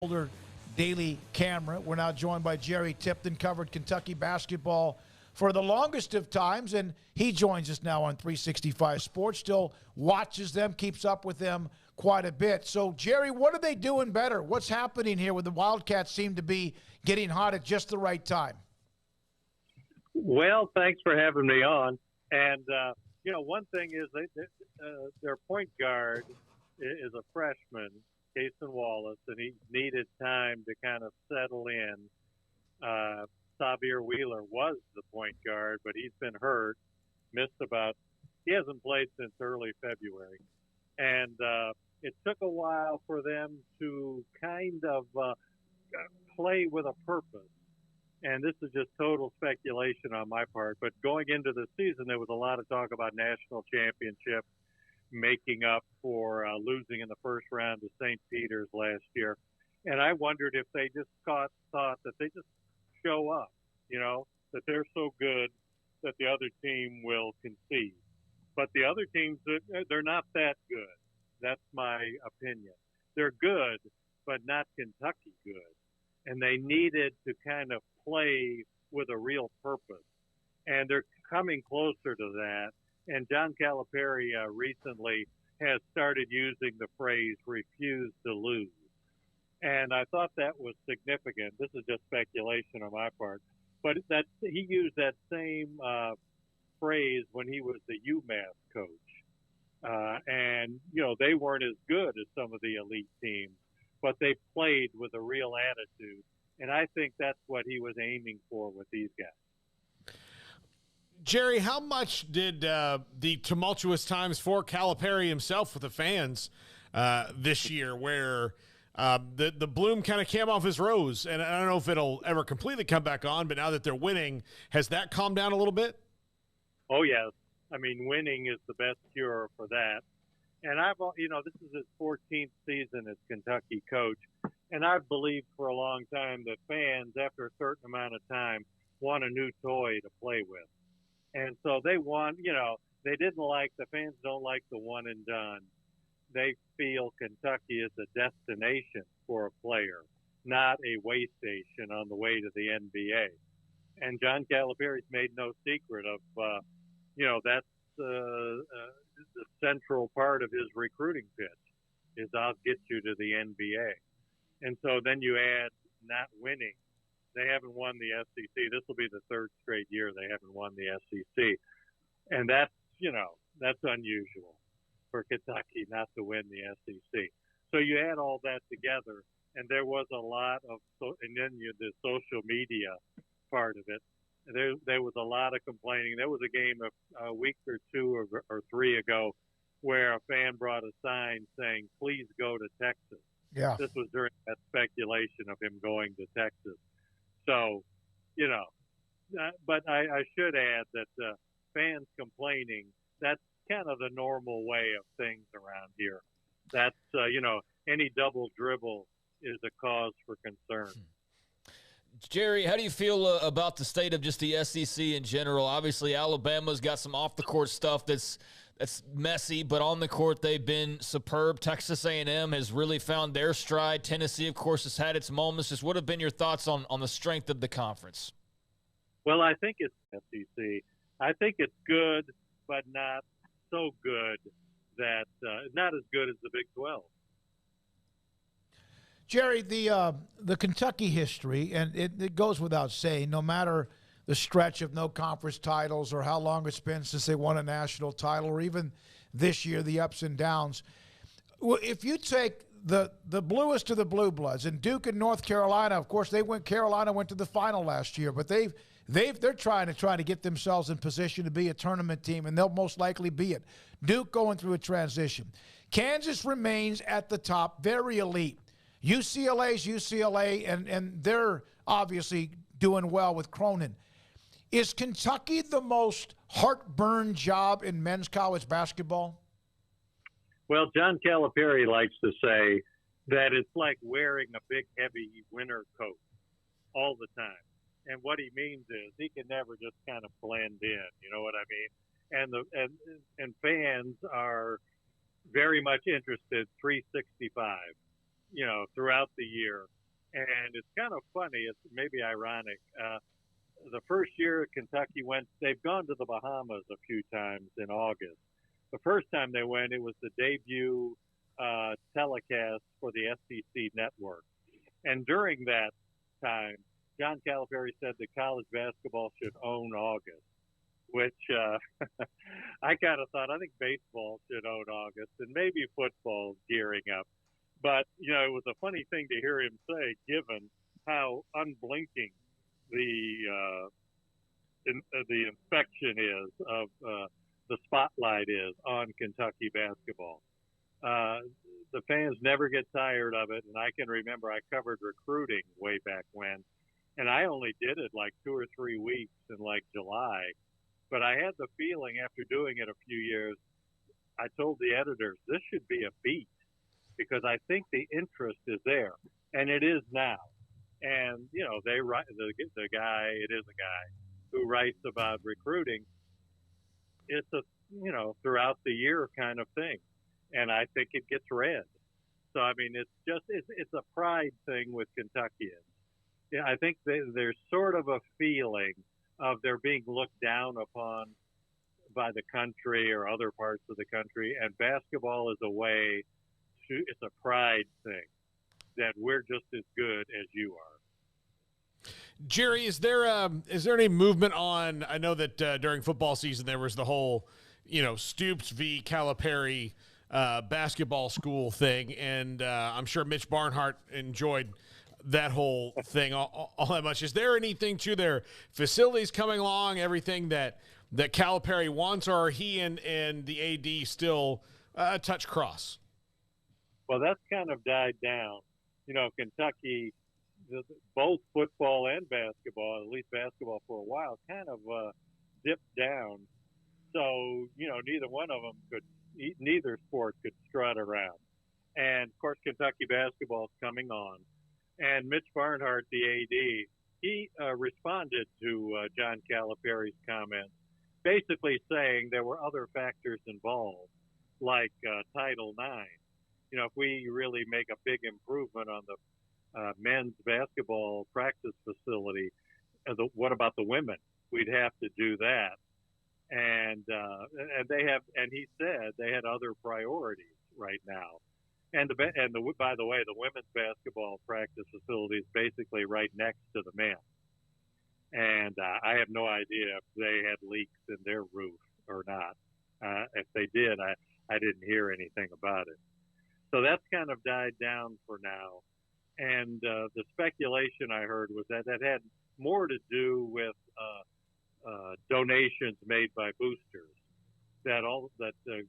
Boulder Daily Camera. We're now joined by Jerry Tipton, covered Kentucky basketball for the longest of times, and he joins us now on 365 Sports, still watches them, keeps up with them quite a bit. So, Jerry, what are they doing better? What's happening here where the Wildcats seem to be getting hot at just the right time? Well, thanks for having me on. And, one thing is their point guard is a freshman, Cason Wallace, and he needed time to kind of settle in. Xavier Wheeler was the point guard, but he's been hurt, he hasn't played since early February. And it took a while for them to kind of play with a purpose. And this is just total speculation on my part. But going into the season, there was a lot of talk about national championship, making up for losing in the first round to St. Peter's last year. And I wondered if they just thought that they just show up, that they're so good that the other team will concede. But the other teams, they're not that good. That's my opinion. They're good, but not Kentucky good. And they needed to kind of play with a real purpose. And they're coming closer to that. And John Calipari recently has started using the phrase refuse to lose. And I thought that was significant. This is just speculation on my part. But he used that same phrase when he was the UMass coach. And they weren't as good as some of the elite teams, but they played with a real attitude. And I think that's what he was aiming for with these guys. Jerry, how much did the tumultuous times for Calipari himself with the fans this year, where the bloom kind of came off his rose? And I don't know if it'll ever completely come back on, but now that they're winning, has that calmed down a little bit? Oh, yes. I mean, winning is the best cure for that. And this is his 14th season as Kentucky coach. And I've believed for a long time that fans, after a certain amount of time, want a new toy to play with. And so they want, the fans don't like the one and done. They feel Kentucky is a destination for a player, not a way station on the way to the NBA. And John Calipari's made no secret of, that's the central part of his recruiting pitch is I'll get you to the NBA. And so then you add not winning. They haven't won the SEC. This will be the third straight year they haven't won the SEC. And that's unusual for Kentucky not to win the SEC. So you add all that together, and there was a lot of and then the social media part of it. There was a lot of complaining. There was a game a week or two or three ago where a fan brought a sign saying, "Please go to Texas." Yeah. This was during that speculation of him going to Texas. So, but I should add that fans complaining, that's kind of the normal way of things around here. That's, any double dribble is a cause for concern. Jerry, how do you feel about the state of just the SEC in general? Obviously, Alabama's got some off-the-court stuff that's messy, but on the court they've been superb. Texas A&M has really found their stride. Tennessee, of course, has had its moments. Just what have been your thoughts on the strength of the conference? Well, I think it's SEC. I think it's good, but not so good that not as good as the Big 12. Jerry, the Kentucky history, and it goes without saying, no matter the stretch of no conference titles or how long it's been since they won a national title, or even this year, the ups and downs. Well, if you take the bluest of the blue bloods, and Duke and North Carolina, of course, Carolina went to the final last year, but they're trying to get themselves in position to be a tournament team, and they'll most likely be it. Duke going through a transition. Kansas remains at the top, very elite. UCLA's UCLA, and they're obviously doing well with Cronin. Is Kentucky the most heartburn job in men's college basketball? Well, John Calipari likes to say that it's like wearing a big, heavy winter coat all the time. And what he means is he can never just kind of blend in, you know what I mean? And fans are very much interested 365. throughout the year. And it's kind of funny. It's maybe ironic. The first year Kentucky went, they've gone to the Bahamas a few times in August. The first time they went, it was the debut telecast for the SEC network. And during that time, John Calipari said that college basketball should own August, which I kind of thought, I think baseball should own August and maybe football gearing up. But, it was a funny thing to hear him say, given how unblinking the inspection is of the spotlight is on Kentucky basketball. The fans never get tired of it, and I can remember I covered recruiting way back when, and I only did it like 2 or 3 weeks in like July, but I had the feeling after doing it a few years, I told the editors, this should be a beat, because I think the interest is there, and it is now. And, they write, the guy, it is a guy who writes about recruiting. It's a, throughout the year kind of thing. And I think it gets read. So, I mean, it's a pride thing with Kentuckians. Yeah, I think there's sort of a feeling of they're being looked down upon by the country or other parts of the country. And basketball is it's a pride thing that we're just as good as you are. Jerry, is there any movement on? I know that during football season there was the whole, Stoops v. Calipari basketball school thing, and I'm sure Mitch Barnhart enjoyed that whole thing all that much. Is there anything to their facilities coming along? Everything that Calipari wants, or are he and the AD still touch cross? Well, that's kind of died down. Kentucky, both football and basketball, at least basketball for a while, kind of dipped down. So, neither sport could strut around. And, of course, Kentucky basketball is coming on. And Mitch Barnhart, the AD, he responded to John Calipari's comments, basically saying there were other factors involved, like Title IX. If we really make a big improvement on the men's basketball practice facility, what about the women? We'd have to do that. And he said they had other priorities right now. And by the way, the women's basketball practice facility is basically right next to the men. And I have no idea if they had leaks in their roof or not. If they did, I didn't hear anything about it. So that's kind of died down for now. And the speculation I heard was that had more to do with donations made by boosters. That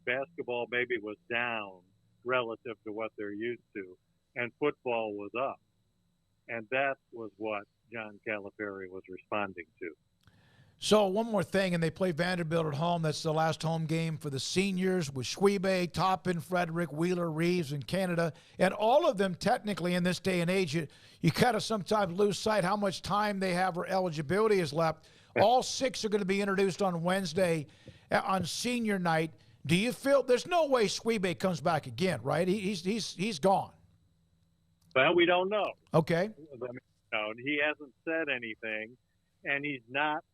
basketball maybe was down relative to what they're used to, and football was up. And that was what John Calipari was responding to. So one more thing, and they play Vanderbilt at home. That's the last home game for the seniors with Tshiebwe, Toppin, Frederick, Wheeler, Reeves in Canada. And all of them technically in this day and age, you kind of sometimes lose sight how much time they have or eligibility is left. All 6 are going to be introduced on Wednesday on senior night. Do you feel there's no way Tshiebwe comes back again, right? He's gone. Well, we don't know. Okay. He hasn't said anything, and he's not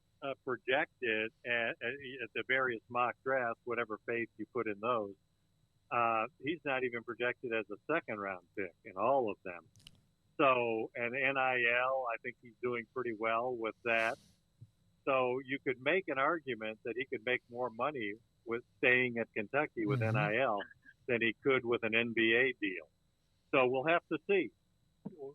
projected at the various mock drafts, whatever faith you put in those. He's not even projected as a second-round pick in all of them. So, and NIL, I think he's doing pretty well with that. So you could make an argument that he could make more money with staying at Kentucky with NIL than he could with an NBA deal. So we'll have to see.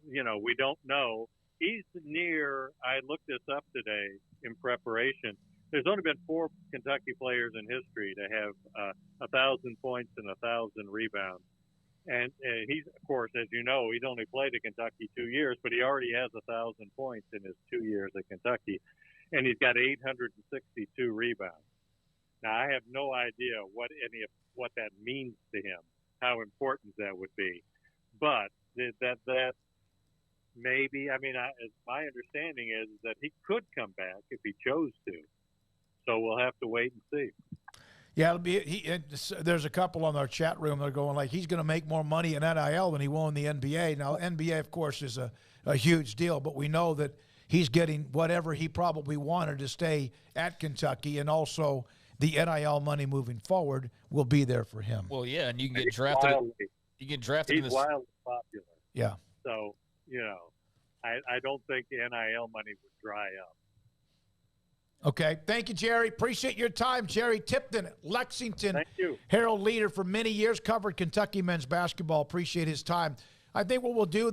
We don't know. He's near, I looked this up today in preparation. There's only been 4 Kentucky players in history to have 1,000 points and 1,000 rebounds. And he's, of course, as you know, he's only played at Kentucky 2 years, but he already has 1,000 points in his 2 years at Kentucky. And he's got 862 rebounds. Now, I have no idea what that means to him, how important that would be. But that maybe, my understanding is that he could come back if he chose to. So we'll have to wait and see. Yeah, it'll be. There's a couple on our chat room that are going like he's going to make more money in NIL than he will in the NBA. Now, NBA, of course, is a huge deal, but we know that he's getting whatever he probably wanted to stay at Kentucky, and also the NIL money moving forward will be there for him. Well, yeah, and you can get drafted. You get drafted. He's in this. wildly popular. Yeah. So, I don't think the NIL money would dry up. Okay. Thank you, Jerry. Appreciate your time. Jerry Tipton, Lexington Thank you. Herald-Leader for many years, covered Kentucky men's basketball. Appreciate his time. I think what we'll do